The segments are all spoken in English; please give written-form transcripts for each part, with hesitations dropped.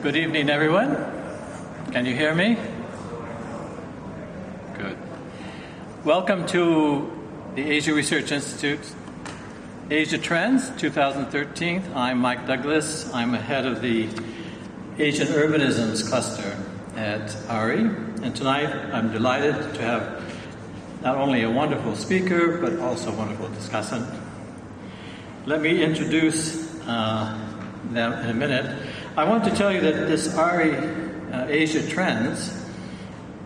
Good evening, everyone. Can you hear me? Good. Welcome to the Asia Research Institute Asia Trends 2013. I'm Mike Douglas. I'm head of the Asian Urbanisms cluster at ARI. And tonight I'm delighted to have not only a wonderful speaker, but also a wonderful discussant. Let me introduce them in a minute. I want to tell you that this ARI Asia Trends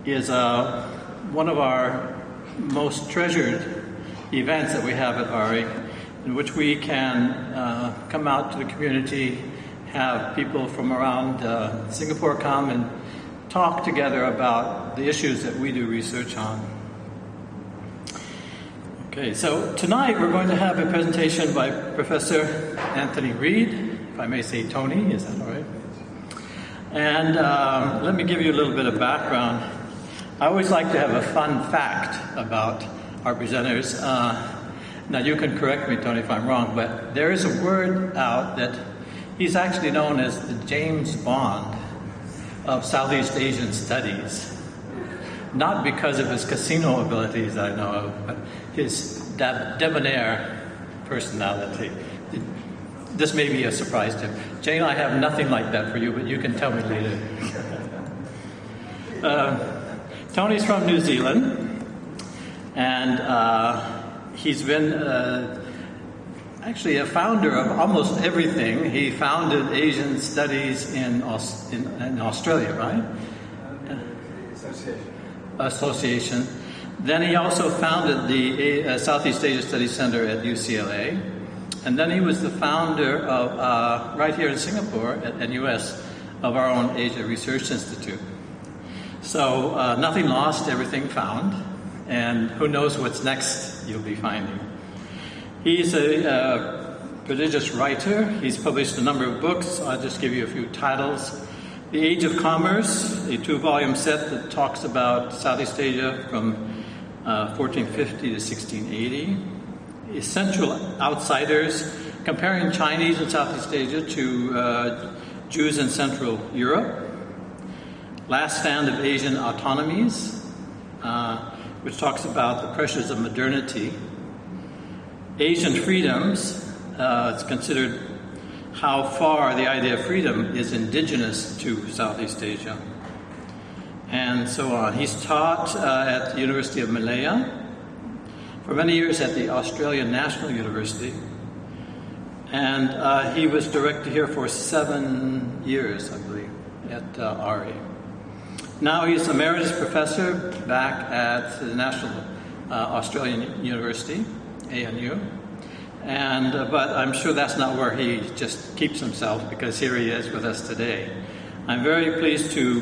is one of our most treasured events that we have at ARI, in which we can come out to the community, have people from around Singapore come and talk together about the issues that we do research on. Okay, so tonight we're going to have a presentation by Professor Anthony Reid, if I may say Tony, is that all right? And let me give you a little bit of background. I always like to have a fun fact about our presenters. Now you can correct me, Tony, if I'm wrong, but there is a word out that he's actually known as the James Bond of Southeast Asian studies. Not because of his casino abilities, I know of, but his debonair personality. This may be a surprise to him. Jane, I have nothing like that for you, but you can tell me later. Tony's from New Zealand, and he's been actually a founder of almost everything. He founded Asian studies in Australia, right? Association. Then he also founded the Southeast Asia Studies Center at UCLA. And then he was the founder of, right here in Singapore at NUS, of our own Asia Research Institute. So nothing lost, everything found. And who knows what's next you'll be finding. He's a prodigious writer. He's published a number of books. I'll just give you a few titles. The Age of Commerce, a 2-volume set that talks about Southeast Asia from 1450 to 1680. Essential Outsiders, comparing Chinese and Southeast Asia to Jews in Central Europe. Last Stand of Asian Autonomies, which talks about the pressures of modernity. Asian Freedoms, it's considered how far the idea of freedom is indigenous to Southeast Asia. And so on. He's taught at the University of Malaya, for many years at the Australian National University, and he was director here for 7 years, I believe, at ARI. Now he's emeritus professor back at the National Australian University, ANU, and but I'm sure that's not where he just keeps himself, because here he is with us today. I'm very pleased to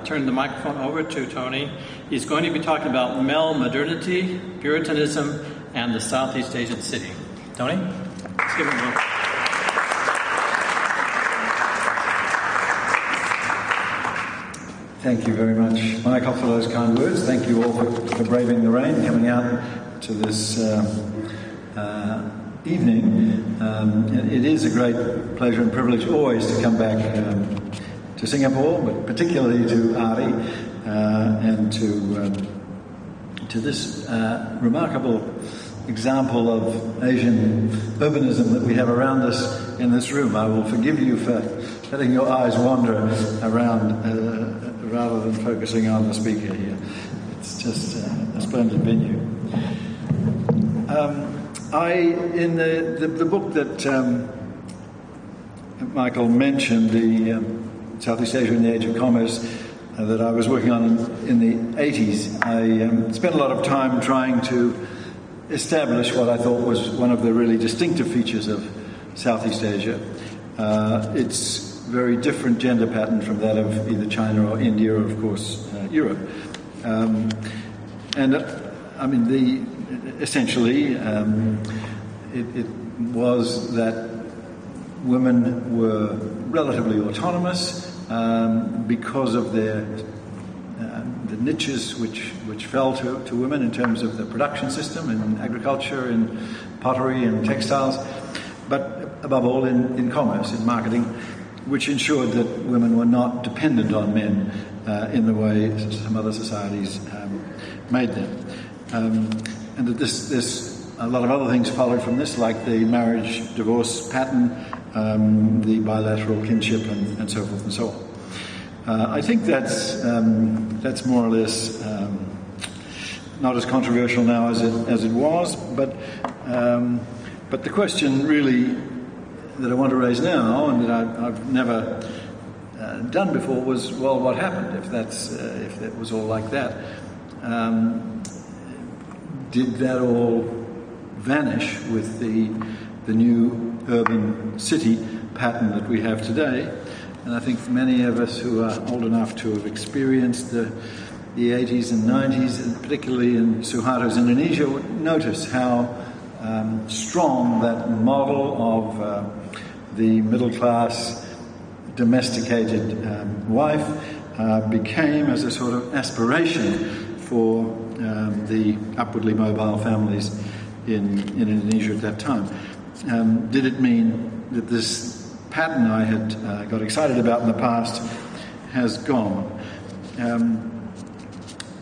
turn the microphone over to Tony. He's going to be talking about modernity, Puritanism, and the Southeast Asian city. Tony? Let's give him a look. Thank you very much, Michael, for those kind words. Thank you all for braving the rain, coming out to this evening. It is a great pleasure and privilege always to come back to Singapore, but particularly to ARI and to this remarkable example of Asian urbanism that we have around us in this room. I will forgive you for letting your eyes wander around rather than focusing on the speaker here. It's just a splendid venue. In the book that Michael mentioned, the Southeast Asia in the Age of Commerce, that I was working on in the 80s, I spent a lot of time trying to establish what I thought was one of the really distinctive features of Southeast Asia. It's very different gender pattern from that of either China or India or, of course, Europe. Essentially, it was that women were relatively autonomous because of the niches which fell to women in terms of the production system in agriculture, in pottery and textiles, but above all in commerce, in marketing. which ensured that women were not dependent on men in the way some other societies made them. And that a lot of other things followed from this, like the marriage-divorce pattern, the bilateral kinship, and so forth and so on. I think that's more or less not as controversial now as it was, but the question really that I want to raise now, and that I've never done before, was, well, what happened if that was all like that? Did that all vanish with the new urban city pattern that we have today? And I think for many of us who are old enough to have experienced the 80s and 90s, and particularly in Suharto's Indonesia, would notice how strong that model of the middle-class domesticated wife became as a sort of aspiration for the upwardly mobile families in Indonesia at that time. Did it mean that this pattern I had got excited about in the past has gone?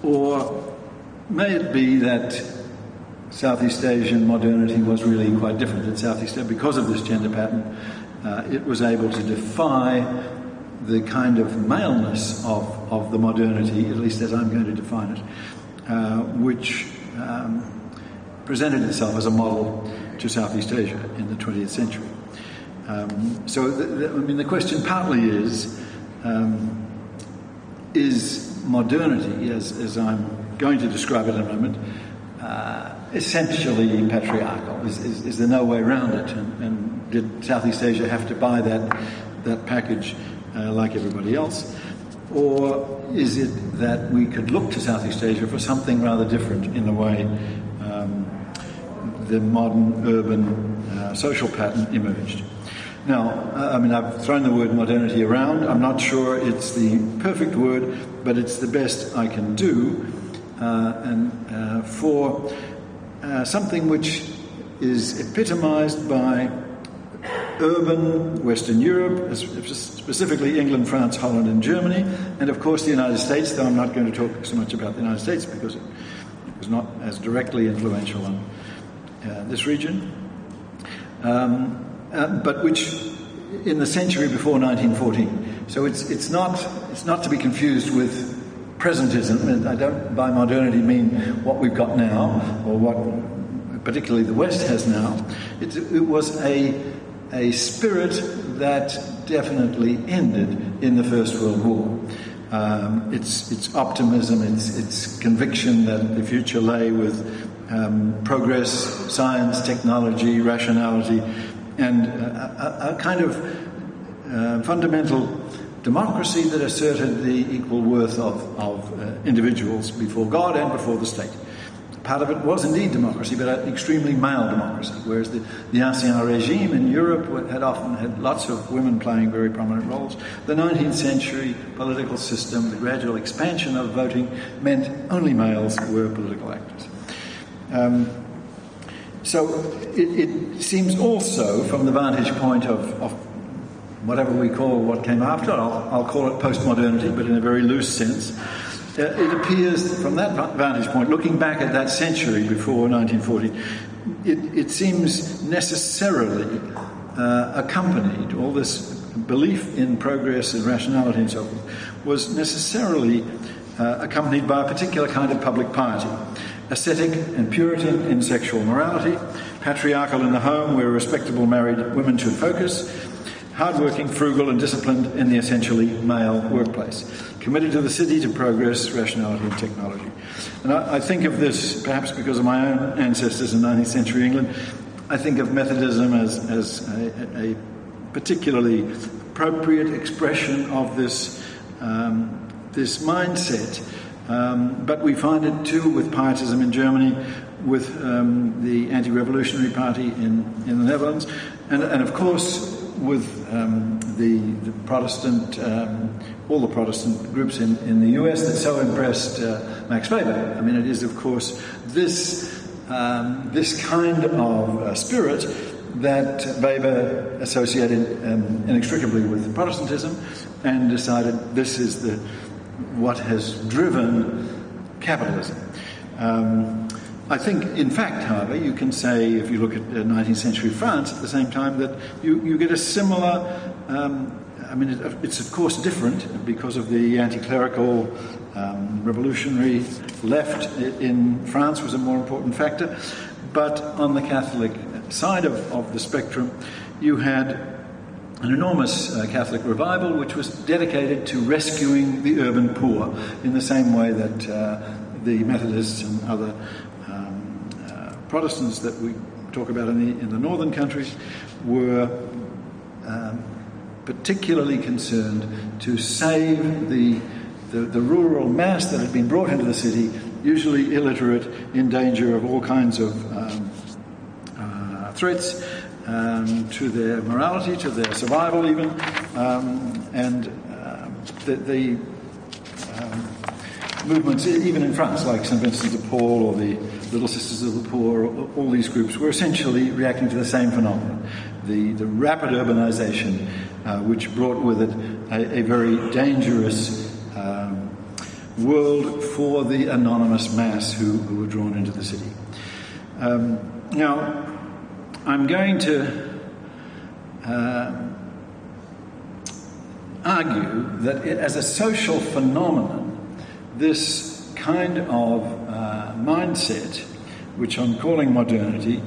Or may it be that Southeast Asian modernity was really quite different in Southeast Asia because of this gender pattern? It was able to defy the kind of maleness of the modernity, at least as I'm going to define it, which presented itself as a model to Southeast Asia in the 20th century. So the question partly is modernity, as I'm going to describe it in a moment, essentially patriarchal? Is there no way around it? And did Southeast Asia have to buy that package like everybody else? Or is it that we could look to Southeast Asia for something rather different in the way the modern urban social pattern emerged? Now, I've thrown the word modernity around. I'm not sure it's the perfect word, but it's the best I can do. And for something which is epitomized by urban Western Europe, specifically England, France, Holland, and Germany, and of course the United States, though I'm not going to talk so much about the United States because it was not as directly influential on this region. But which in the century before 1914. So it's not to be confused with presentism. And I don't by modernity mean what we've got now or what particularly the West has now. It was a spirit that definitely ended in the First World War. It's optimism, it's conviction that the future lay with progress, science, technology, rationality, and a kind of fundamental democracy that asserted the equal worth of individuals before God and before the state. Part of it was indeed democracy, but an extremely male democracy, whereas the Ancien regime in Europe had often had lots of women playing very prominent roles. The 19th century political system, the gradual expansion of voting, meant only males were political actors. So it seems also, from the vantage point of whatever we call what came after, I'll call it post-modernity, but in a very loose sense, it appears from that vantage point, looking back at that century before 1940, it seems necessarily accompanied, all this belief in progress and rationality and so forth, was necessarily accompanied by a particular kind of public piety. Ascetic and Puritan in sexual morality, patriarchal in the home where respectable married women should focus, hardworking, frugal and disciplined in the essentially male workplace, committed to the city, to progress, rationality and technology. And I think of this, perhaps because of my own ancestors in 19th century England, I think of Methodism as a particularly appropriate expression of this mindset. But we find it too with pietism in Germany, with the anti-revolutionary party in the Netherlands, and of course with the Protestant, all the Protestant groups in the US that so impressed Max Weber. I mean, it is of course this kind of spirit that Weber associated inextricably with Protestantism and decided this is what has driven capitalism. I think, in fact, however, you can say, if you look at 19th century France at the same time, that you get a similar, it's of course different because of the anti-clerical revolutionary left in France was a more important factor, but on the Catholic side of the spectrum, you had an enormous Catholic revival which was dedicated to rescuing the urban poor in the same way that the Methodists and other Protestants that we talk about in the northern countries were particularly concerned to save the rural mass that had been brought into the city, usually illiterate, in danger of all kinds of threats to their morality, to their survival even, and the movements, even in France, like St. Vincent de Paul or the Little Sisters of the Poor, all these groups were essentially reacting to the same phenomenon, the rapid urbanization, which brought with it a very dangerous world for the anonymous mass who were drawn into the city. Now, I'm going to argue that as a social phenomenon, this kind of mindset, which I'm calling modernity,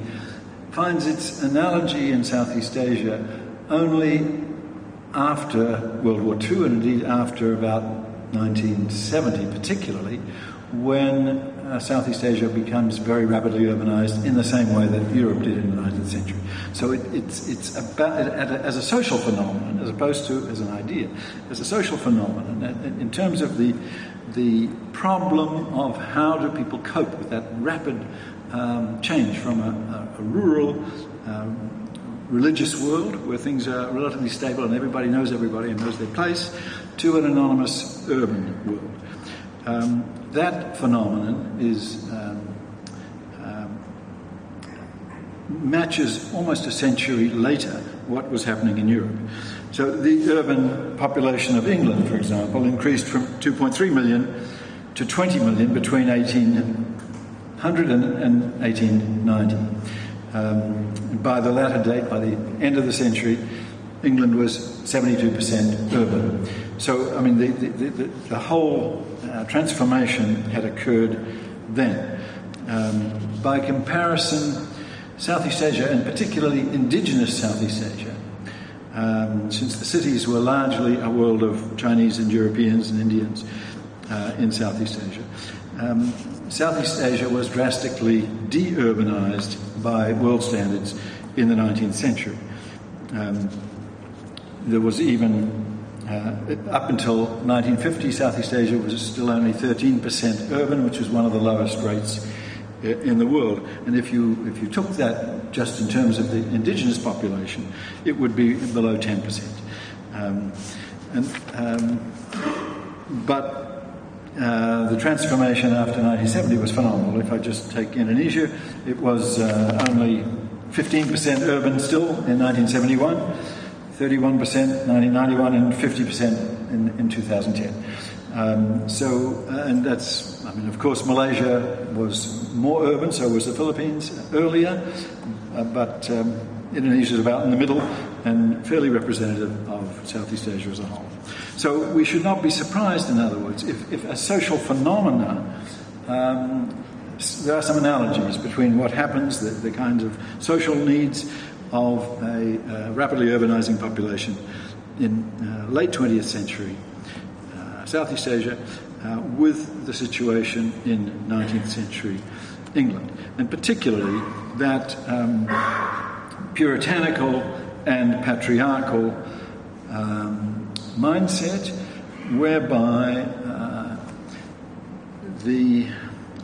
finds its analogy in Southeast Asia only after World War II, and indeed after about 1970 particularly, when Southeast Asia becomes very rapidly urbanized in the same way that Europe did in the 19th century. So it's about, as a social phenomenon, as opposed to as an idea, as a social phenomenon, in terms of the problem of how do people cope with that rapid change from a rural religious world where things are relatively stable and everybody knows everybody and knows their place, to an anonymous urban world. That phenomenon matches almost a century later what was happening in Europe. So the urban population of England, for example, increased from 2.3 million to 20 million between 1800 and 1890. By the latter date, by the end of the century, England was 72% urban. So, I mean, the whole transformation had occurred then. By comparison, Southeast Asia, and particularly indigenous Southeast Asia, since the cities were largely a world of Chinese and Europeans and Indians in Southeast Asia, Southeast Asia was drastically de-urbanized by world standards in the 19th century. There was even, up until 1950, Southeast Asia was still only 13% urban, which was one of the lowest rates in the world. And if you took that just in terms of the indigenous population, it would be below 10%. But the transformation after 1970 was phenomenal. If I just take Indonesia, it was only 15% urban still in 1971, 31% 1991, and 50% in 2010. And that's, I mean, of course, Malaysia was more urban, so was the Philippines earlier, but Indonesia is about in the middle and fairly representative of Southeast Asia as a whole. So we should not be surprised, in other words, if a social phenomena, there are some analogies between what happens, the kinds of social needs of a rapidly urbanizing population in late 20th century Southeast Asia with the situation in 19th century England, and particularly that puritanical and patriarchal mindset whereby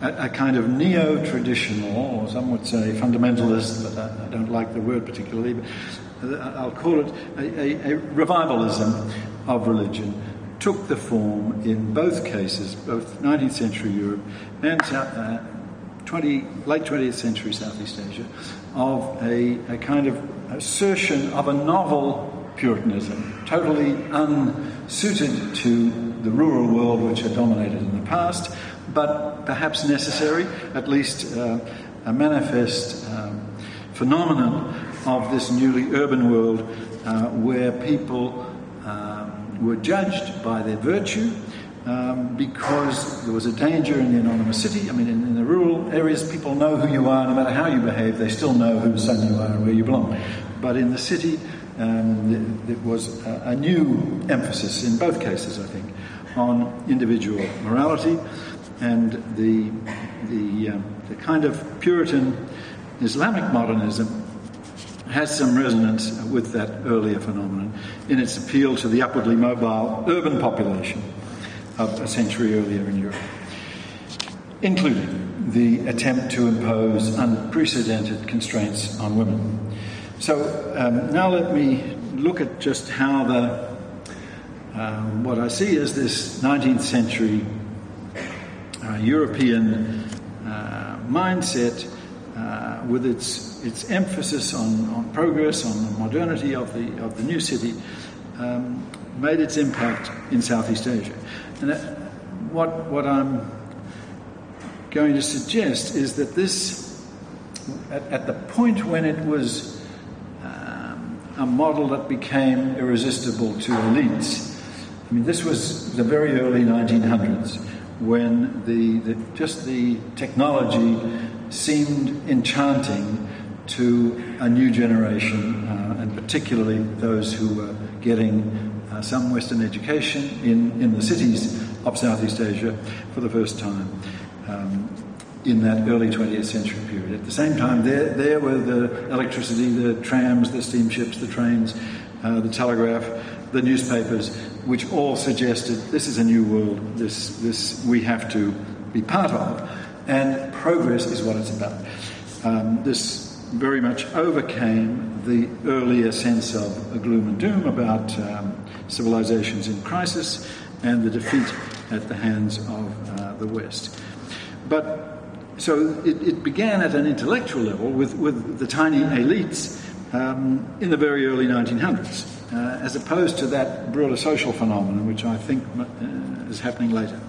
a kind of neo-traditional, or some would say fundamentalist, but I don't like the word particularly, but I'll call it a revivalism of religion, took the form in both cases, both 19th century Europe and 20th late 20th century Southeast Asia, of a kind of assertion of a novel Puritanism, totally unsuited to the rural world which had dominated in the past, but perhaps necessary, at least a manifest phenomenon of this newly urban world where people were judged by their virtue because there was a danger in the anonymous city. I mean, in the rural areas, people know who you are, no matter how you behave, they still know whose son you are and where you belong. But in the city, there was a new emphasis, in both cases, I think, on individual morality, and the kind of Puritan Islamic modernism has some resonance with that earlier phenomenon in its appeal to the upwardly mobile urban population of a century earlier in Europe, including the attempt to impose unprecedented constraints on women. So now let me look at just how what I see as this 19th century European mindset with its emphasis on progress, on the modernity of the new city, made its impact in Southeast Asia. And what I'm going to suggest is that this, at the point when it was a model that became irresistible to elites, I mean, this was the very early 1900s, when the technology seemed enchanting to a new generation, and particularly those who were getting some Western education in the cities of Southeast Asia for the first time in that early 20th century period. At the same time, there were the electricity, the trams, the steamships, the trains, the telegraph, the newspapers, which all suggested this is a new world, this we have to be part of, and progress is what it's about. This very much overcame the earlier sense of a gloom and doom about civilizations in crisis and the defeat at the hands of the West. But so it began at an intellectual level with the tiny elites in the very early 1900s, as opposed to that broader social phenomenon, which I think is happening later.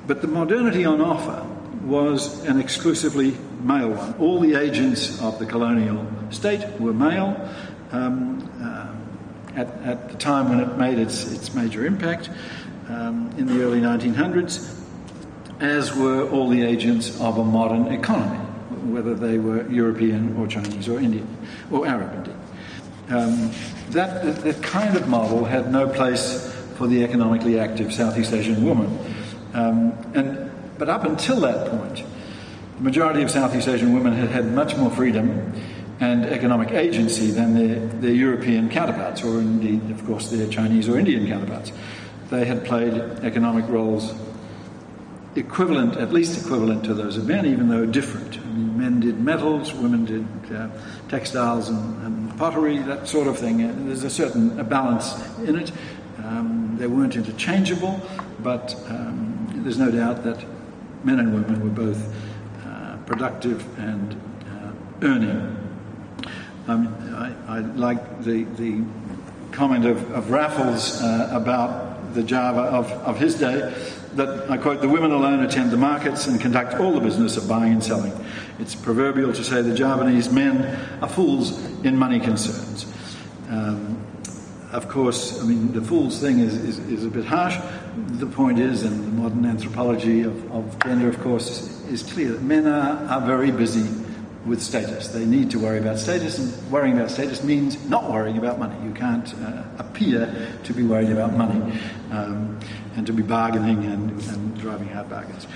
But the modernity on offer was an exclusively male one. All the agents of the colonial state were male at the time when it made its major impact in the early 1900s, as were all the agents of a modern economy, whether they were European or Chinese or Indian or Arab indeed. That kind of model had no place for the economically active Southeast Asian woman. But up until that point, the majority of Southeast Asian women had much more freedom and economic agency than their European counterparts, or indeed, of course, their Chinese or Indian counterparts. They had played economic roles at least equivalent to those of men, even though different. I mean, men did metals, women did textiles and pottery, that sort of thing. There's a certain balance in it. They weren't interchangeable, but there's no doubt that men and women were both productive and earning. I like the comment of Raffles about the Java of his day, that, I quote, "The women alone attend the markets and conduct all the business of buying and selling. It's proverbial to say the Javanese men are fools in money concerns." Of course, I mean, the fools thing is a bit harsh. The point is, and the modern anthropology of gender, of course, is clear, that men are very busy with status. They need to worry about status, and worrying about status means not worrying about money. You can't appear to be worried about money and to be bargaining and driving out bargains.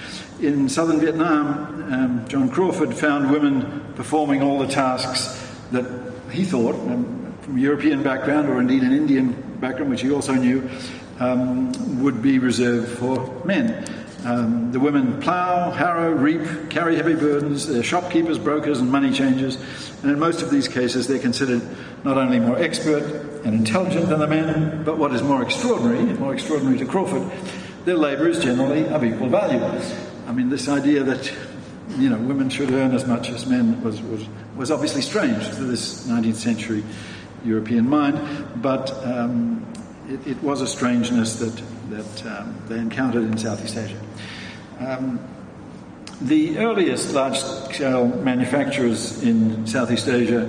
In southern Vietnam, John Crawford found women performing all the tasks that he thought, from a European background or indeed an Indian background, which he also knew, would be reserved for men. The women plough, harrow, reap, carry heavy burdens. They're shopkeepers, brokers, and money changers. And in most of these cases, they're considered not only more expert and intelligent than the men, but what is more extraordinary to Crawford, their labour is generally of equal value. I mean, this idea that women should earn as much as men was obviously strange to this 19th century European mind, but it was a strangeness that they encountered in Southeast Asia. The earliest large-scale manufacturers in Southeast Asia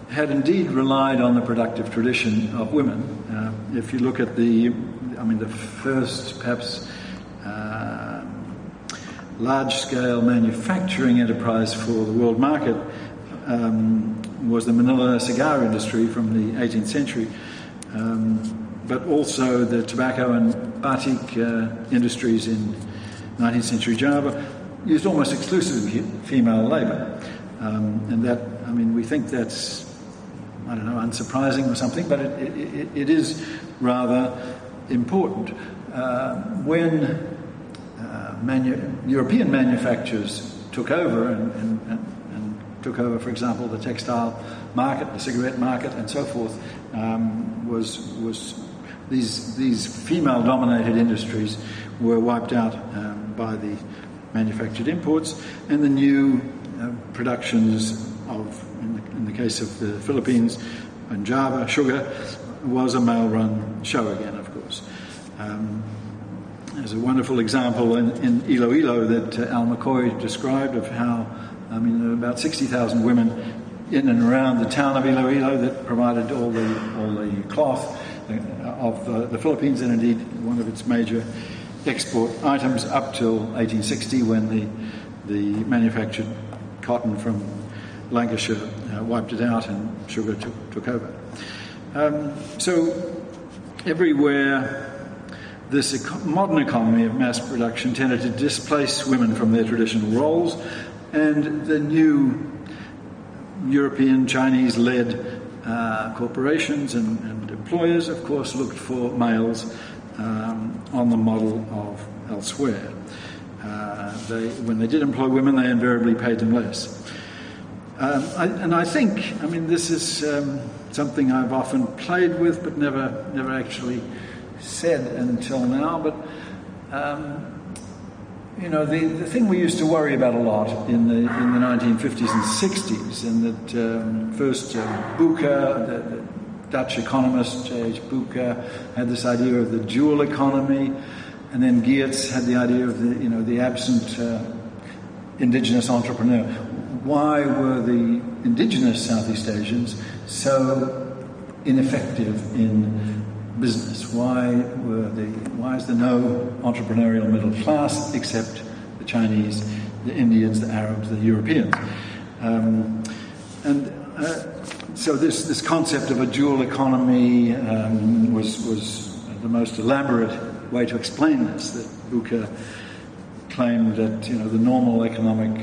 had indeed relied on the productive tradition of women. If you look at the first perhaps large-scale manufacturing enterprise for the world market was the Manila cigar industry from the 18th century, but also the tobacco and batik industries in 19th century Java used almost exclusively female labour. And that, we think that's, unsurprising or something, but it is rather important. When European manufacturers took over and took over, for example, the textile market, the cigarette market, and so forth, was these female-dominated industries were wiped out by the manufactured imports, and the new productions of, in the case of the Philippines and Java, sugar, was a male-run show again, of course. There's a wonderful example in Iloilo that Al McCoy described of how, there are about 60,000 women in and around the town of Iloilo that provided all the cloth of the Philippines, and indeed one of its major export items up till 1860, when the manufactured cotton from Lancashire wiped it out and sugar took over. So everywhere this modern economy of mass production tended to displace women from their traditional roles, and the new European, Chinese-led corporations and employers, of course, looked for males on the model of elsewhere. When they did employ women, they invariably paid them less. I think, this is something I've often played with, but never actually said until now. But the thing we used to worry about a lot in the 1950s and 60s, and that first Bucher, the Dutch economist J.H. Bucher, had this idea of the dual economy, and then Geertz had the idea of the absent indigenous entrepreneur. Why were the indigenous Southeast Asians so ineffective in business? Why is there no entrepreneurial middle class except the Chinese, the Indians, the Arabs, the Europeans? So this concept of a dual economy was the most elaborate way to explain this. That Bucher claimed that the normal economic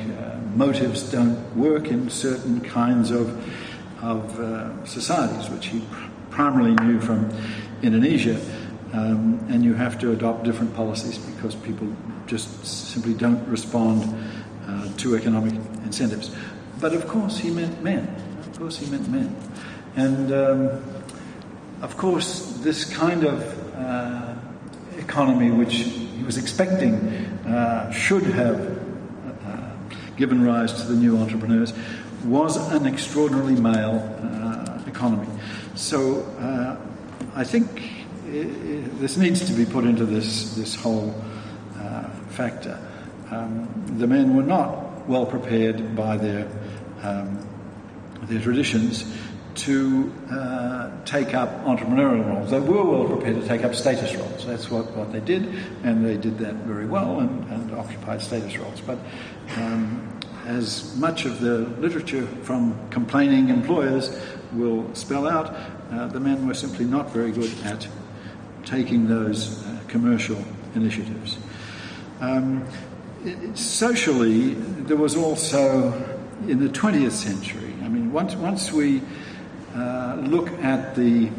motives don't work in certain kinds of societies, which he primarily knew from Indonesia, and you have to adopt different policies because people just simply don't respond to economic incentives. But of course he meant men. And of course this kind of economy which he was expecting should have given rise to the new entrepreneurs was an extraordinarily male economy. So I think this needs to be put into this whole factor. The men were not well prepared by their traditions to take up entrepreneurial roles. They were well prepared to take up status roles. That's what they did, and they did that very well and occupied status roles. But as much of the literature from complaining employers will spell out, the men were simply not very good at taking those commercial initiatives. Socially, there was also, in the 20th century, once we look at the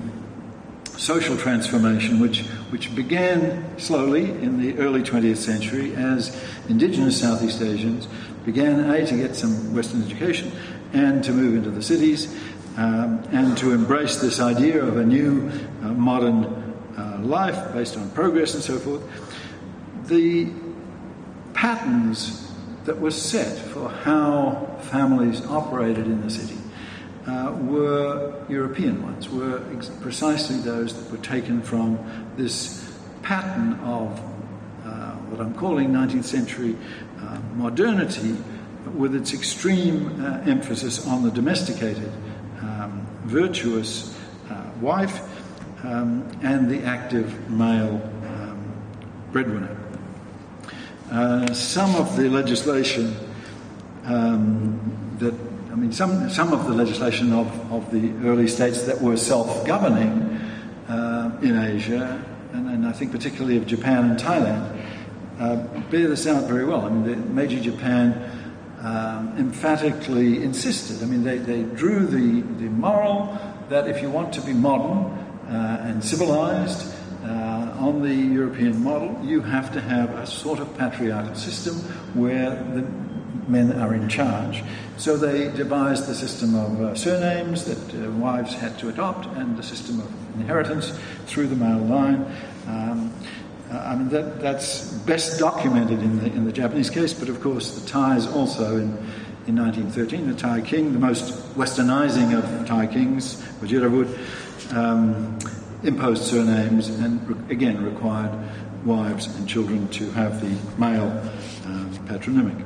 social transformation, which began slowly in the early 20th century as indigenous Southeast Asians began, to get some Western education and to move into the cities and to embrace this idea of a new modern life based on progress and so forth. The patterns that was set for how families operated in the city were European ones, were precisely those that were taken from this pattern of what I'm calling 19th century modernity, with its extreme emphasis on the domesticated, virtuous wife and the active male breadwinner. Some of the legislation some of the legislation of the early states that were self-governing in Asia, and I think particularly of Japan and Thailand, bear this out very well. I mean, the Meiji Japan emphatically insisted. I mean, they drew the moral that if you want to be modern and civilized on the European model, you have to have a sort of patriarchal system where the men are in charge. So they devised the system of surnames that wives had to adopt, and the system of inheritance through the male line. I mean, that's best documented in the Japanese case, but of course the Thais also in 1913, the Thai king, the most westernizing of Thai kings, Vajirabhut, imposed surnames and again required wives and children to have the male patronymic.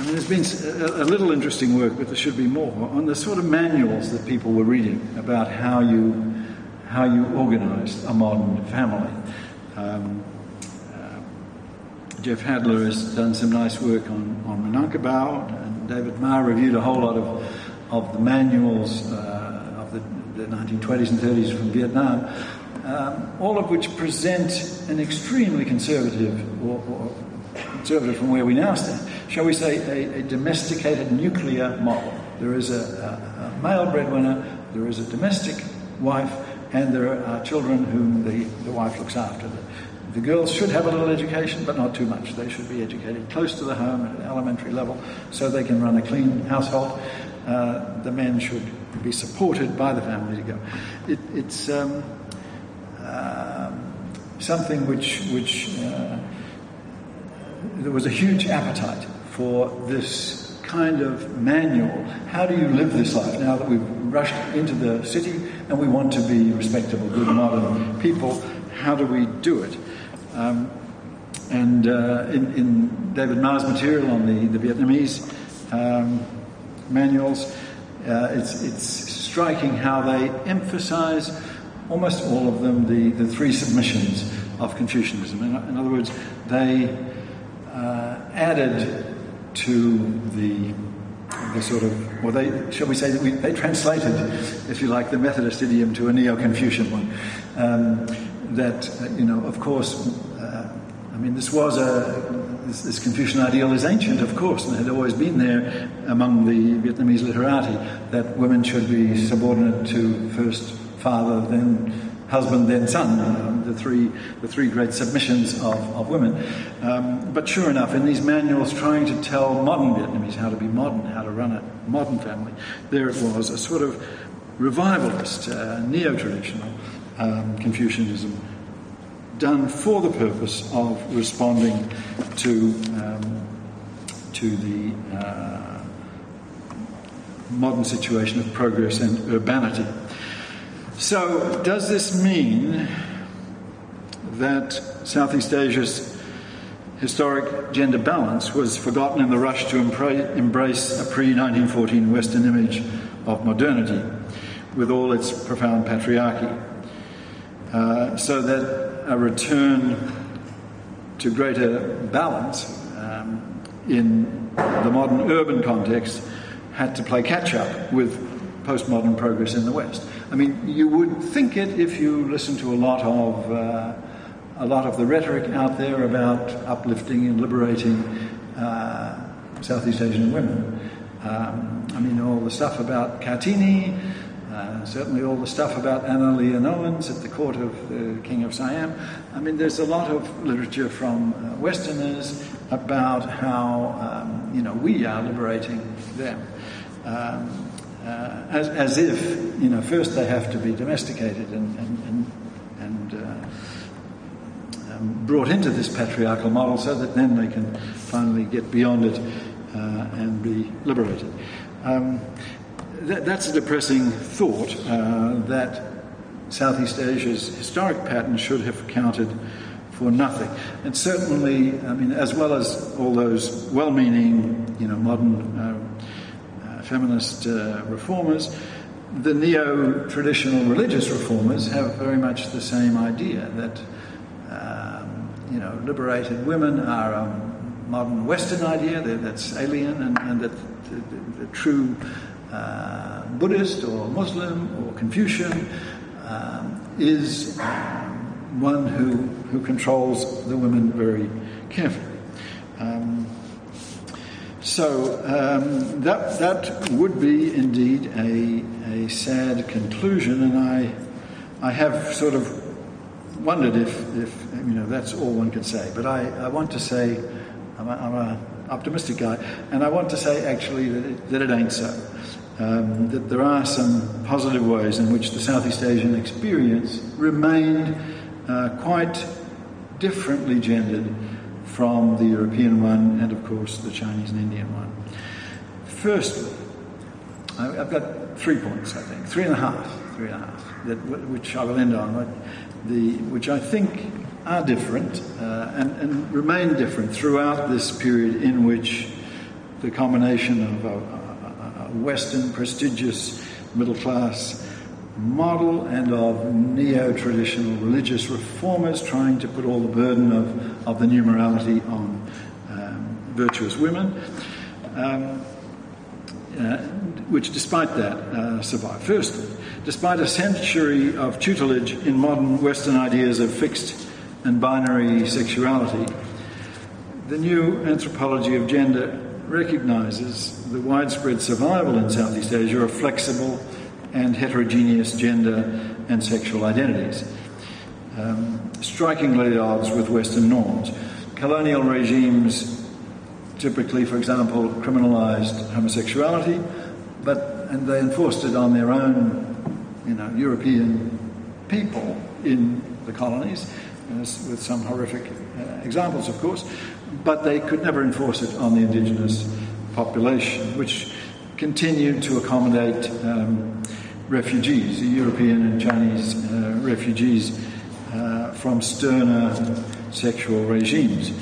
There's been a little interesting work, but there should be more, on the sort of manuals that people were reading about how you organised a modern family. Jeff Hadler has done some nice work on Minangkabau, and David Ma reviewed a whole lot of the manuals of the 1920s and 30s from Vietnam, all of which present an extremely conservative, or conservative from where we now stand, shall we say, a domesticated nuclear model. There is a male breadwinner, there is a domestic wife, and there are children whom the wife looks after. The girls should have a little education, but not too much. They should be educated close to the home at an elementary level so they can run a clean household. The men should be supported by the family to go. It's something which there was a huge appetite for this kind of manual. How do you live this life now that we've rushed into the city and we want to be respectable, good, modern people? How do we do it? In David Ma's material on the Vietnamese manuals, it's striking how they emphasize, almost all of them, the three submissions of Confucianism. In other words, they added to the sort of, well, shall we say that they translated, if you like, the Methodist idiom to a Neo-Confucian one. Of course, this Confucian ideal is ancient, of course, and had always been there among the Vietnamese literati, that women should be subordinate to first father, then husband, then son, the three great submissions of women. But sure enough, in these manuals trying to tell modern Vietnamese how to be modern, how to run a modern family, there it was, a sort of revivalist, neo-traditional Confucianism, done for the purpose of responding to the modern situation of progress and urbanity. So, does this mean that Southeast Asia's historic gender balance was forgotten in the rush to embrace a pre-1914 Western image of modernity with all its profound patriarchy, so that a return to greater balance in the modern urban context had to play catch-up with postmodern progress in the West? I mean, you would think it if you listen to a lot of the rhetoric out there about uplifting and liberating Southeast Asian women. All the stuff about Kartini, certainly all the stuff about Anna Leonowens at the court of the King of Siam. I mean, there's a lot of literature from Westerners about how we are liberating them. As if, first they have to be domesticated and brought into this patriarchal model so that then they can finally get beyond it and be liberated. That's a depressing thought that Southeast Asia's historic pattern should have counted for nothing. And certainly, I mean, as well as all those well-meaning, modern feminist reformers, the neo-traditional religious reformers have very much the same idea that, liberated women are a modern Western idea that's alien, and that the true Buddhist or Muslim or Confucian is one who controls the women very carefully. That would be indeed a sad conclusion, and I have sort of wondered if that's all one could say. But I want to say, I'm an optimistic guy, and I want to say actually that it ain't so. That there are some positive ways in which the Southeast Asian experience remained quite differently gendered from the European one and, of course, the Chinese and Indian one. Firstly, I've got 3 points, I think, three and a half, which I will end on, which I think are different and remain different throughout this period in which the combination of a Western prestigious middle-class model and of neo-traditional religious reformers trying to put all the burden of the new morality on virtuous women, which despite that survived. Firstly, despite a century of tutelage in modern Western ideas of fixed and binary sexuality, the new anthropology of gender recognises the widespread survival in Southeast Asia of flexible and heterogeneous gender and sexual identities, strikingly at odds with Western norms. Colonial regimes typically, for example, criminalised homosexuality, and they enforced it on their own, European people in the colonies, with some horrific examples, of course, but they could never enforce it on the indigenous population, which continued to accommodate refugees, European and Chinese refugees from sterner sexual regimes.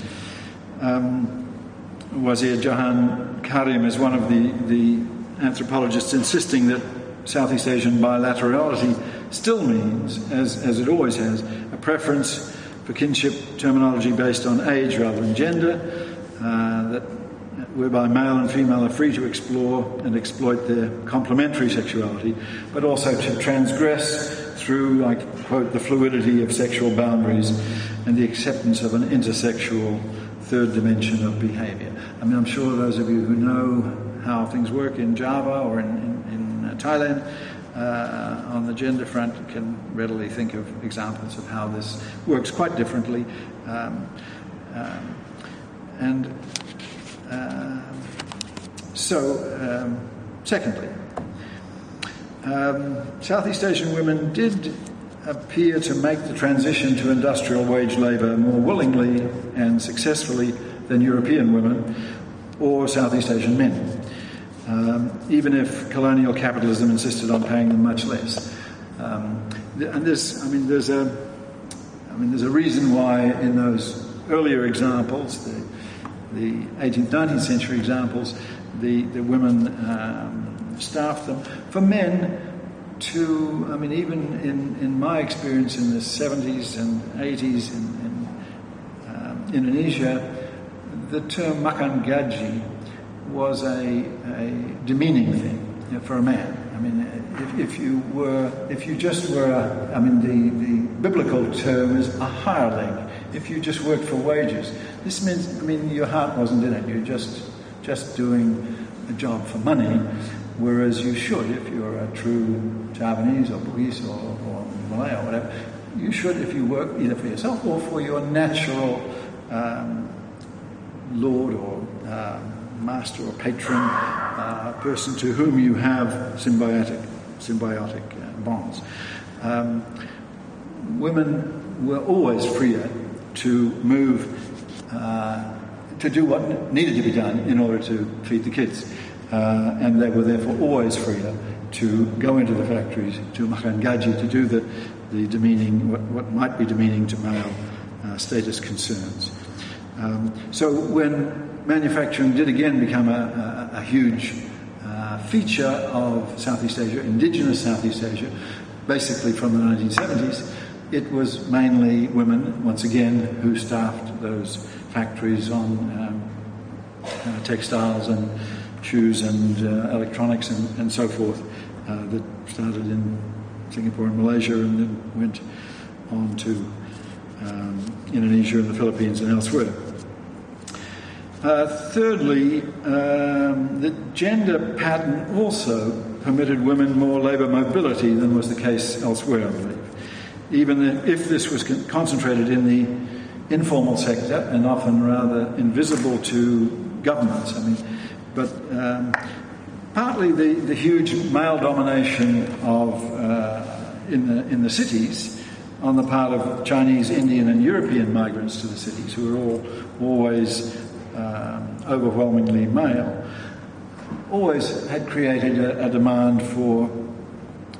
Wazir Jahan Karim is one of the anthropologists insisting that Southeast Asian bilaterality still means, as it always has, a preference for kinship terminology based on age rather than gender, whereby male and female are free to explore and exploit their complementary sexuality, but also to transgress through, I quote, the fluidity of sexual boundaries and the acceptance of an intersexual third dimension of behaviour. I mean, I'm sure those of you who know how things work in Java or in Thailand on the gender front can readily think of examples of how this works quite differently. Secondly, Southeast Asian women did appear to make the transition to industrial wage labour more willingly and successfully than European women or Southeast Asian men, even if colonial capitalism insisted on paying them much less. There's a reason why in those earlier examples, the 18th, 19th century examples, the women staffed them. For men, even in my experience in the 70s and 80s in Indonesia, the term makan gaji was a demeaning thing for a man. I mean, if you just were the biblical term is a hireling. If you just worked for wages, this means, your heart wasn't in it. You're just doing a job for money, whereas you should, if you're a true Javanese or Bugis or Malay or whatever, you should, if you work either for yourself or for your natural lord or master or patron, person to whom you have symbiotic bonds. Women were always freer to move, to do what needed to be done in order to feed the kids. And they were therefore always freer to go into the factories, to makangaji, to do the demeaning, what might be demeaning to male status concerns. So when manufacturing did again become a huge feature of Southeast Asia, indigenous Southeast Asia, basically from the 1970s, it was mainly women, once again, who staffed those factories on textiles and shoes and electronics and so forth, that started in Singapore and Malaysia and then went on to Indonesia and the Philippines and elsewhere. Thirdly, the gender pattern also permitted women more labour mobility than was the case elsewhere, I believe. Even if this was concentrated in the informal sector and often rather invisible to governments. But partly the huge male domination of in the cities on the part of Chinese, Indian and European migrants to the cities, who were all always overwhelmingly male, always had created a demand for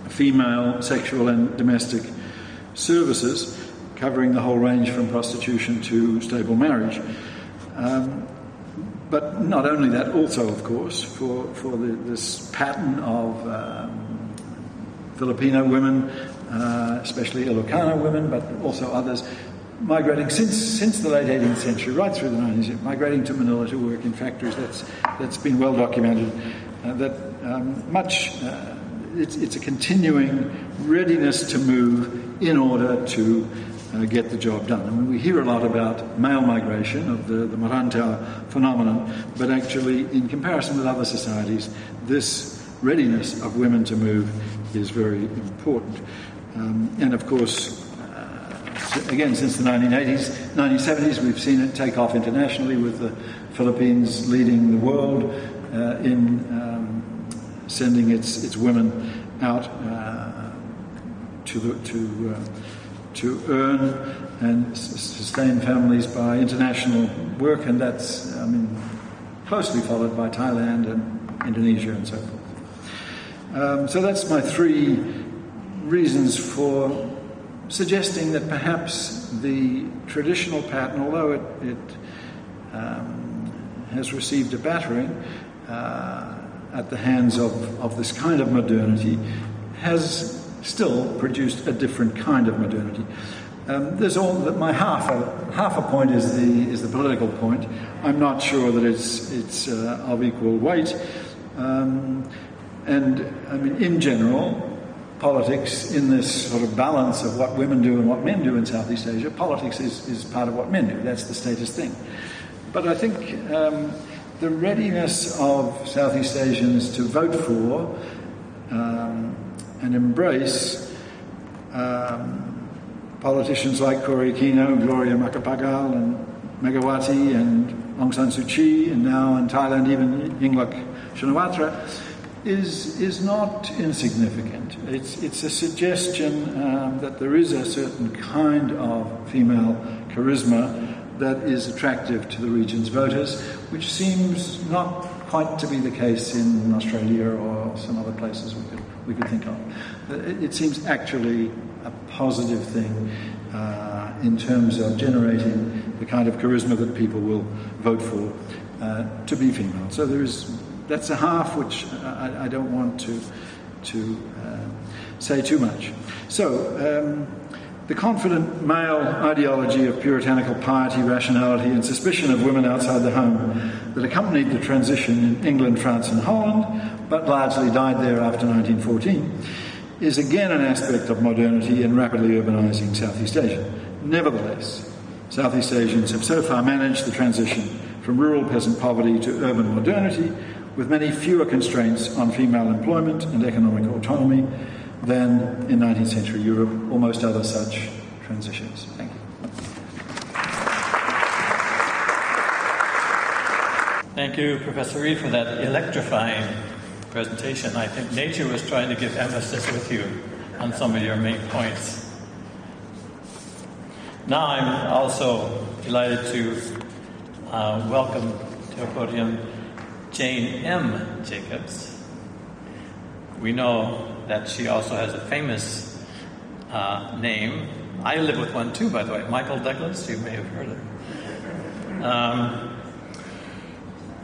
female sexual and domestic services, covering the whole range from prostitution to stable marriage. But not only that, also, of course, for this pattern of Filipino women, especially Ilocano women, but also others, migrating since the late 18th century, right through the 90s, migrating to Manila to work in factories. That's been well documented. It's a continuing readiness to move in order to get the job done. We hear a lot about male migration, of the Marantau phenomenon, but actually, in comparison with other societies, this readiness of women to move is very important. And of course, again, since the 1970s, we've seen it take off internationally, with the Philippines leading the world in sending its women out to earn and sustain families by international work, and that's closely followed by Thailand and Indonesia and so forth. So that's my three reasons for suggesting that perhaps the traditional pattern, although it has received a battering at the hands of this kind of modernity, has still produced a different kind of modernity. There's all that my half a point is the political point. I'm not sure that it's of equal weight, and in general, politics, in this sort of balance of what women do and what men do in Southeast Asia, politics is part of what men do. That's the status thing. But I think the readiness of Southeast Asians to vote for and embrace politicians like Cory Aquino, Gloria Macapagal, and Megawati, and Aung San Suu Kyi, and now in Thailand even Yingluck Shinawatra, is not insignificant. It's a suggestion that there is a certain kind of female charisma that is attractive to the region's voters, which seems not quite to be the case in Australia or some other places we could think of. It seems actually a positive thing in terms of generating the kind of charisma that people will vote for to be female. So that's a half which I don't want to say too much. So the confident male ideology of puritanical piety, rationality and suspicion of women outside the home that accompanied the transition in England, France and Holland, but largely died there after 1914, is again an aspect of modernity and rapidly urbanizing Southeast Asia. Nevertheless, Southeast Asians have so far managed the transition from rural peasant poverty to urban modernity with many fewer constraints on female employment and economic autonomy than in 19th century Europe or most other such transitions. Thank you. Thank you, Professor Reid, for that electrifying presentation. I think nature was trying to give emphasis with you on some of your main points. Now I'm also delighted to welcome to the podium Jane M. Jacobs. We know that she also has a famous name. I live with one too, by the way, Michael Douglas. You may have heard of her.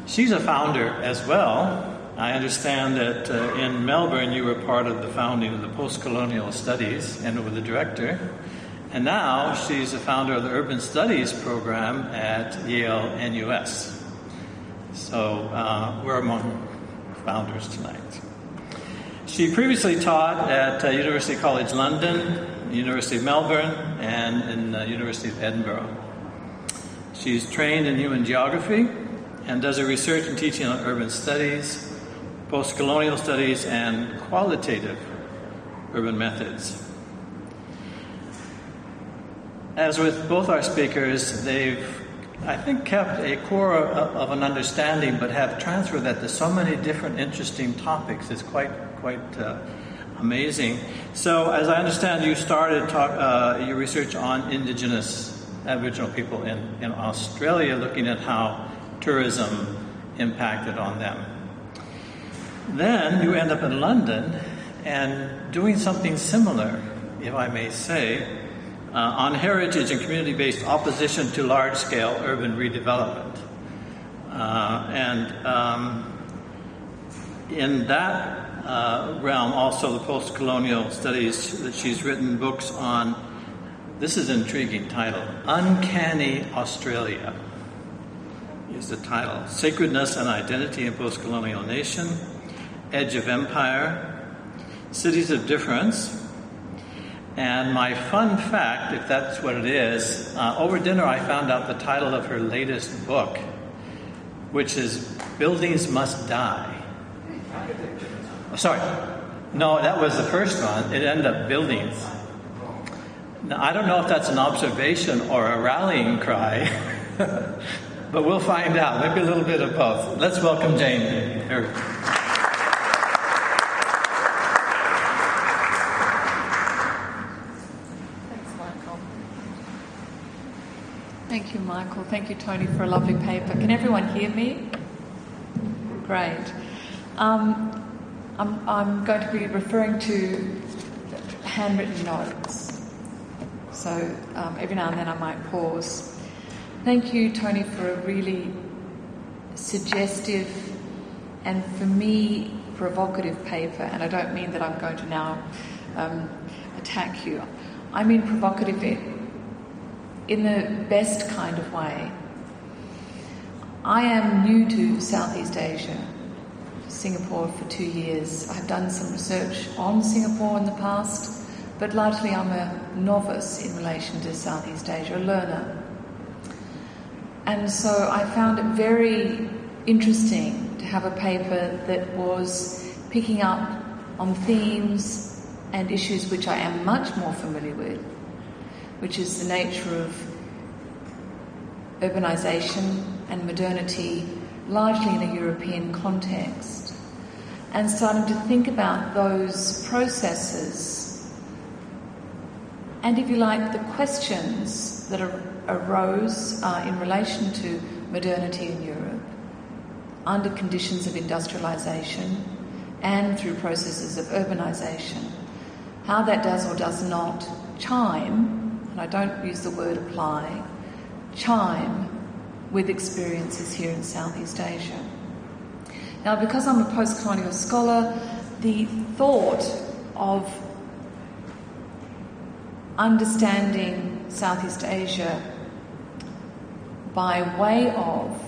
She's a founder as well. I understand that in Melbourne you were part of the founding of the post-colonial studies and were the director. And now she's the founder of the urban studies program at Yale NUS. So we're among founders tonight. She previously taught at University College London, University of Melbourne, and in the University of Edinburgh. She's trained in human geography and does her research and teaching on urban studies, post-colonial studies, and qualitative urban methods. As with both our speakers, they've, I think, kept a core of an understanding, but have transferred that to so many different interesting topics. It's quite amazing. So, as I understand, you started your research on Indigenous Aboriginal people in Australia, looking at how tourism impacted on them. Then you end up in London and doing something similar, if I may say, on heritage and community-based opposition to large-scale urban redevelopment. In that realm, also the post-colonial studies, that she's written books on, this is an intriguing title, Uncanny Australia is the title. Sacredness and Identity in Post-Colonial Nation, Edge of Empire, Cities of Difference. And my fun fact, if that's what it is, over dinner I found out the title of her latest book, which is Buildings Must Die. Oh, sorry. No, that was the first one. It ended up Buildings. Now, I don't know if that's an observation or a rallying cry, but we'll find out. Maybe a little bit of both. Let's welcome Jane here. Thank you, Michael. Thank you, Tony, for a lovely paper. Can everyone hear me? Great. I'm going to be referring to handwritten notes. So every now and then I might pause. Thank you, Tony, for a really suggestive and, for me, provocative paper. And I don't mean that I'm going to now attack you. I mean provocative in the best kind of way. I am new to Southeast Asia, Singapore for 2 years. I've done some research on Singapore in the past, but largely I'm a novice in relation to Southeast Asia, a learner. And so I found it very interesting to have a paper that was picking up on themes and issues which I am much more familiar with, which is the nature of urbanization and modernity, largely in a European context, and starting to think about those processes and, if you like, the questions that arose in relation to modernity in Europe under conditions of industrialization and through processes of urbanization, how that does or does not chime, and I don't use the word apply, chime with experiences here in Southeast Asia. Now, because I'm a post-colonial scholar, the thought of understanding Southeast Asia by way of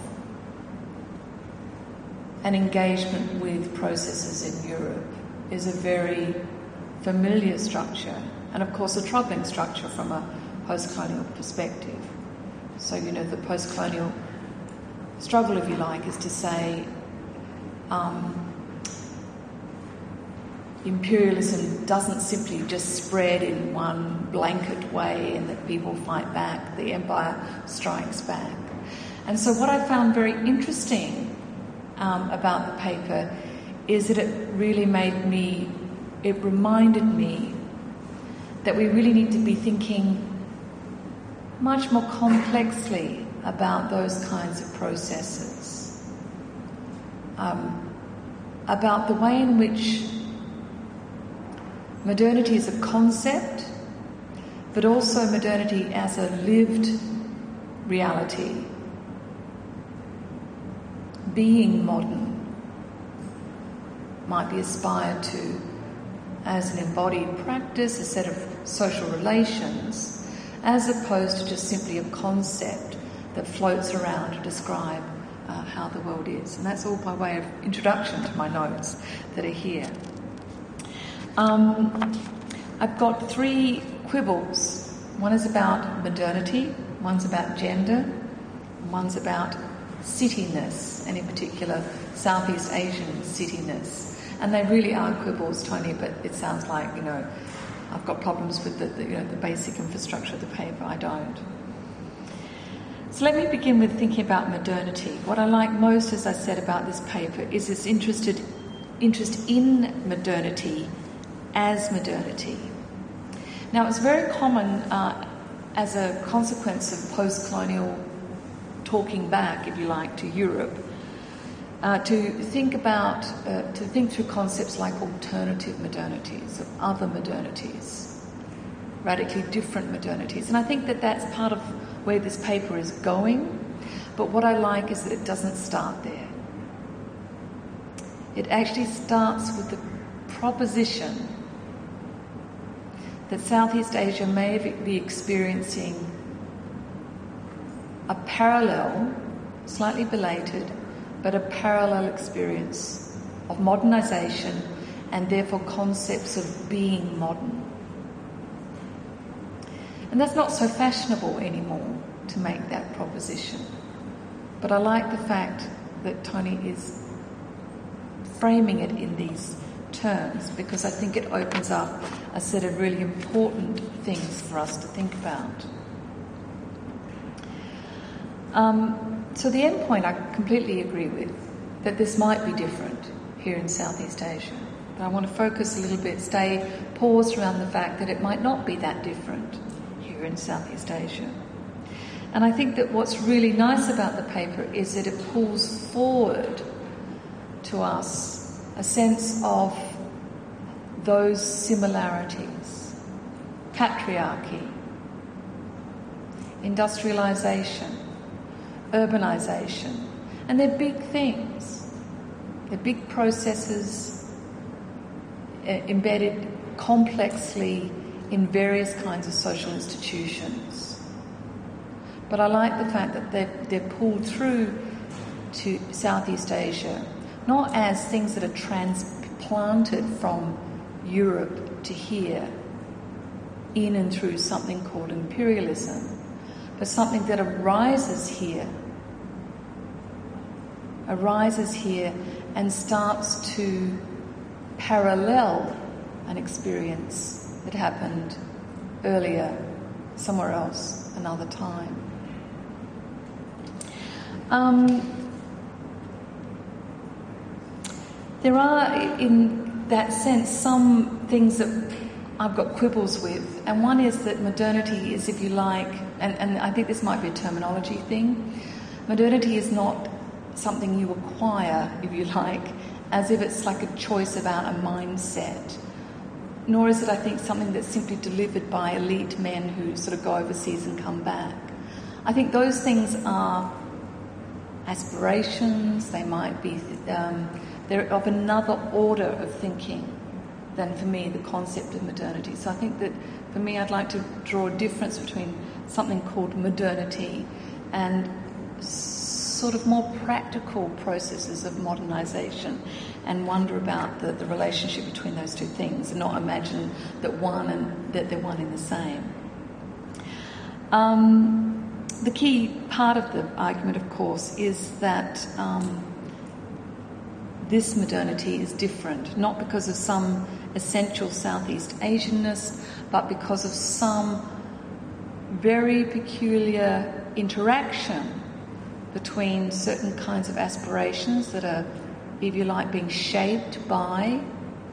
an engagement with processes in Europe is a very familiar structure, and of course a troubling structure from a post-colonial perspective. So, you know, the post-colonial struggle, if you like, is to say imperialism doesn't simply just spread in one blanket way and that people fight back, the empire strikes back. And so what I found very interesting about the paper is that it reminded me that we really need to be thinking much more complexly about those kinds of processes, about the way in which modernity is a concept, but also modernity as a lived reality, being modern, might be aspired to as an embodied practice, a set of social relations, as opposed to just simply a concept that floats around to describe how the world is. And that's all by way of introduction to my notes that are here. I've got 3 quibbles. One is about modernity, one's about gender, and one's about cityness, and in particular Southeast Asian cityness. And they really are quibbles, Tony, but it sounds like, I've got problems with the basic infrastructure of the paper. I don't. So let me begin with thinking about modernity. What I like most, as I said, about this paper is this interest in modernity as modernity. Now, it's very common as a consequence of post-colonial talking back, if you like, to Europe, to think through concepts like alternative modernities, of other modernities, radically different modernities. And I think that that's part of where this paper is going, but what I like is that it doesn't start there. It actually starts with the proposition that Southeast Asia may be experiencing a parallel, slightly belated, but a parallel experience of modernization and therefore concepts of being modern. And that's not so fashionable anymore to make that proposition. But I like the fact that Tony is framing it in these terms, because I think it opens up a set of really important things for us to think about. So the end point I completely agree with, that this might be different here in Southeast Asia. But I want to focus a little bit, pause around the fact that it might not be that different here in Southeast Asia. And I think that what's really nice about the paper is that it pulls forward to us a sense of those similarities: patriarchy, industrialization, urbanization. And they're big things. They're big processes embedded complexly in various kinds of social institutions. But I like the fact that they're pulled through to Southeast Asia, not as things that are transplanted from Europe to here, in and through something called imperialism, but something that arises here and starts to parallel an experience that happened earlier, somewhere else, another time. There are, in that sense, some things that I've got quibbles with, and one is that modernity is, if you like, and I think this might be a terminology thing, modernity is not something you acquire, if you like, as if it's like a choice about a mindset, nor is it, I think, something that's simply delivered by elite men who sort of go overseas and come back. I think those things are aspirations, they might be, they're of another order of thinking than, for me, the concept of modernity. So I think that, for me, I'd like to draw a difference between something called modernity and sort of more practical processes of modernization, and wonder about the relationship between those two things, and not imagine that they're one and the same. The key part of the argument, of course, is that this modernity is different, not because of some essential Southeast Asianness, but because of some very peculiar interaction between certain kinds of aspirations that are, if you like, being shaped by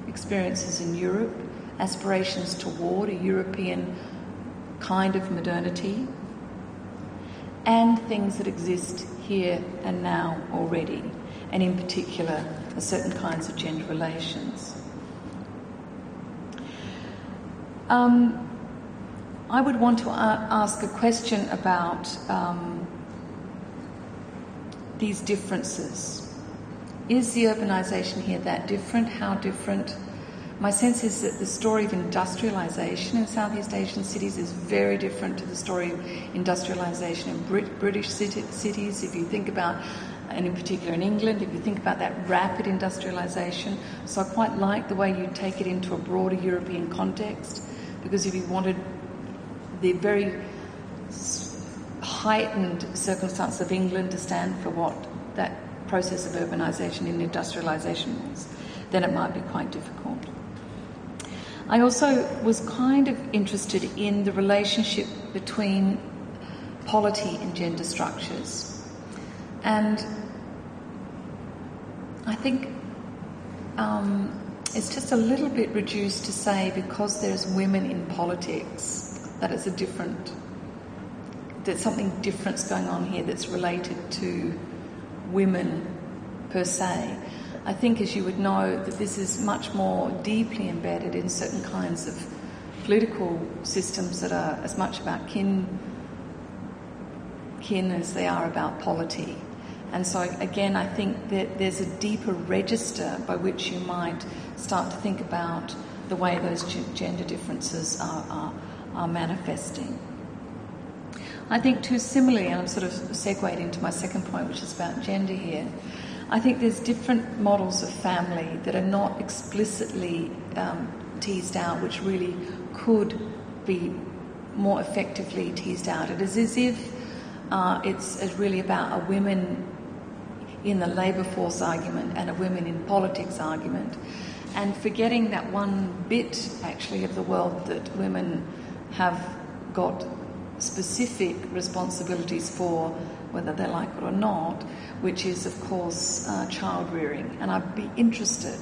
experiences in Europe, aspirations toward a European kind of modernity, and things that exist here and now already, and in particular, certain kinds of gender relations. I would want to ask a question about these differences. Is the urbanisation here that different? How different? My sense is that the story of industrialisation in Southeast Asian cities is very different to the story of industrialisation in British cities. If you think about, and in particular in England, if you think about that rapid industrialisation. So I quite like the way you take it into a broader European context, because if you wanted the very heightened circumstance of England to stand for what that process of urbanisation and industrialisation was, then it might be quite difficult. I also was kind of interested in the relationship between polity and gender structures. And I think it's just a little bit reduced to say because there's women in politics that it's there's something different going on here that's related to women per se. I think, as you would know, that this is much more deeply embedded in certain kinds of political systems that are as much about kin as they are about polity. And so, again, I think that there's a deeper register by which you might start to think about the way those gender differences are manifesting. I think, too, similarly, and I'm sort of segued into my second point, which is about gender here, I think there's different models of family that are not explicitly teased out, which really could be more effectively teased out. It is as if it's really about a women in the labour force argument and a women in politics argument, and forgetting that one bit, actually, of the world that women have got specific responsibilities for, whether they like it or not, which is, of course, child rearing. And I'd be interested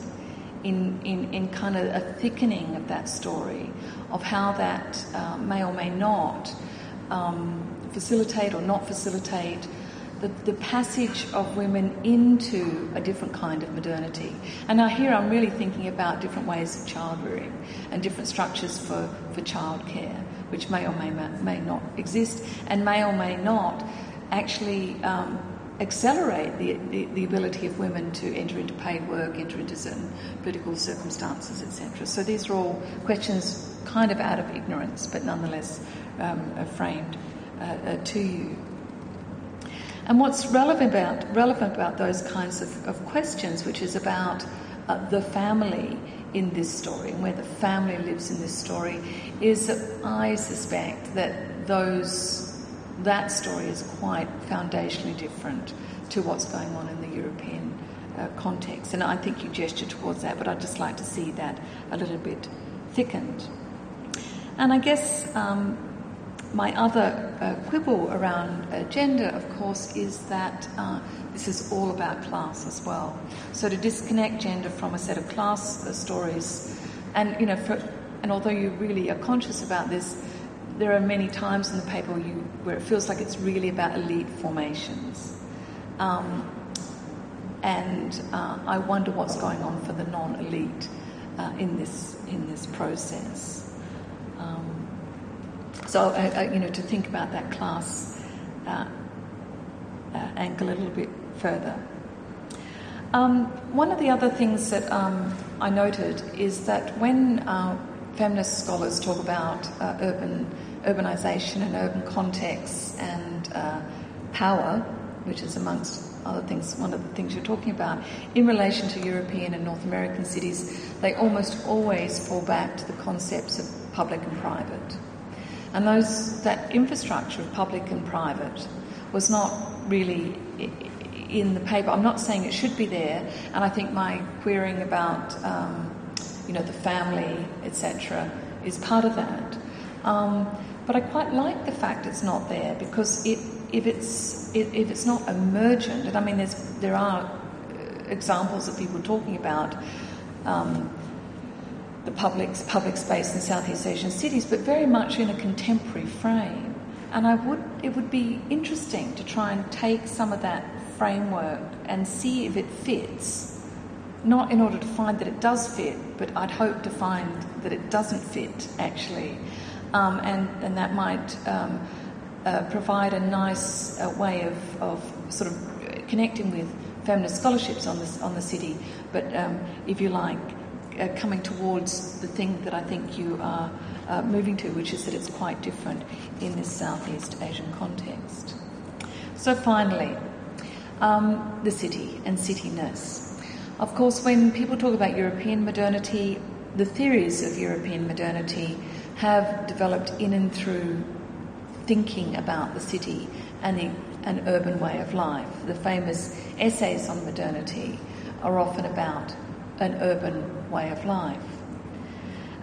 in kind of a thickening of that story, of how that may or may not facilitate or not facilitate the passage of women into a different kind of modernity. And now here I'm really thinking about different ways of child rearing and different structures for childcare, which may or may not exist and may or may not actually accelerate the ability of women to enter into paid work, enter into certain political circumstances, etc. So these are all questions kind of out of ignorance, but nonetheless framed to you. And what's relevant about those kinds of questions, which is about the family in this story and where the family lives in this story, is that I suspect that that story is quite foundationally different to what's going on in the European context. And I think you gestured towards that, but I'd just like to see that a little bit thickened. And I guess my other quibble around gender, of course, is that this is all about class as well. So to disconnect gender from a set of class stories, and and although you really are conscious about this, there are many times in the paper where it feels like it's really about elite formations, and I wonder what's going on for the non-elite in this process. So, to think about that class angle a little bit further. One of the other things that I noted is that when feminist scholars talk about urbanization and urban contexts and power, which is amongst other things, one of the things you're talking about, in relation to European and North American cities, they almost always fall back to the concepts of public and private. And that infrastructure of public and private was not really in the paper. I'm not saying it should be there, and I think my querying about the family, etc., is part of that. But I quite like the fact it's not there, because if it's not emergent, and I mean there are examples of people talking about the public space in Southeast Asian cities, but very much in a contemporary frame. And it would be interesting to try and take some of that framework and see if it fits, not in order to find that it does fit, but I'd hope to find that it doesn't fit, actually. And that might provide a nice way of sort of connecting with feminist scholarships on the city, but if you like, coming towards the thing that I think you are moving to, which is that it's quite different in this Southeast Asian context. So finally, the city and cityness. Of course, when people talk about European modernity, the theories of European modernity have developed in and through thinking about the city and an urban way of life. The famous essays on modernity are often about an urban way of life.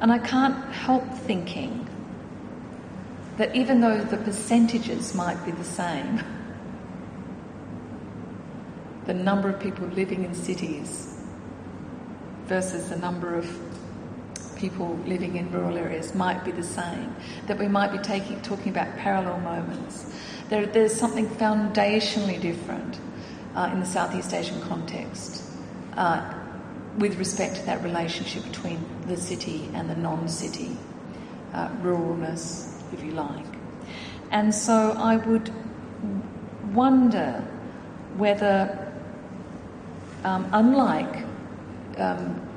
And I can't help thinking that even though the percentages might be the same, the number of people living in cities versus the number of people living in rural areas might be the same, that we might be talking about parallel moments. There's something foundationally different in the Southeast Asian context with respect to that relationship between the city and the non-city, ruralness, if you like. And so I would wonder whether, unlike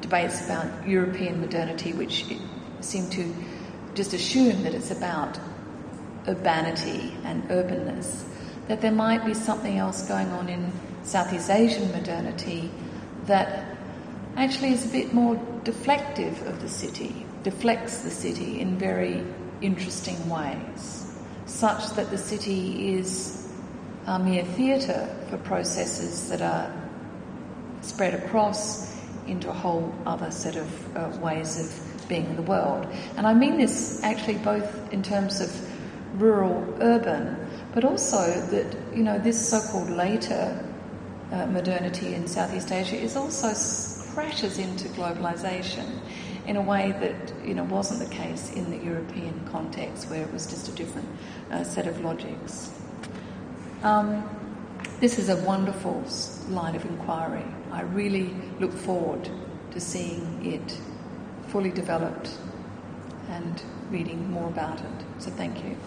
debates about European modernity, which seem to just assume that it's about urbanity and urbanness, that there might be something else going on in Southeast Asian modernity that actually is a bit more deflective of the city, deflects the city in very interesting ways, such that the city is a mere theatre for processes that are spread across into a whole other set of ways of being in the world. And I mean this actually both in terms of rural-urban, but also that, you know, this so-called later modernity in Southeast Asia is also crashes into globalisation in a way that, you know, wasn't the case in the European context, where it was just a different set of logics. This is a wonderful line of inquiry. I really look forward to seeing it fully developed and reading more about it. So thank you.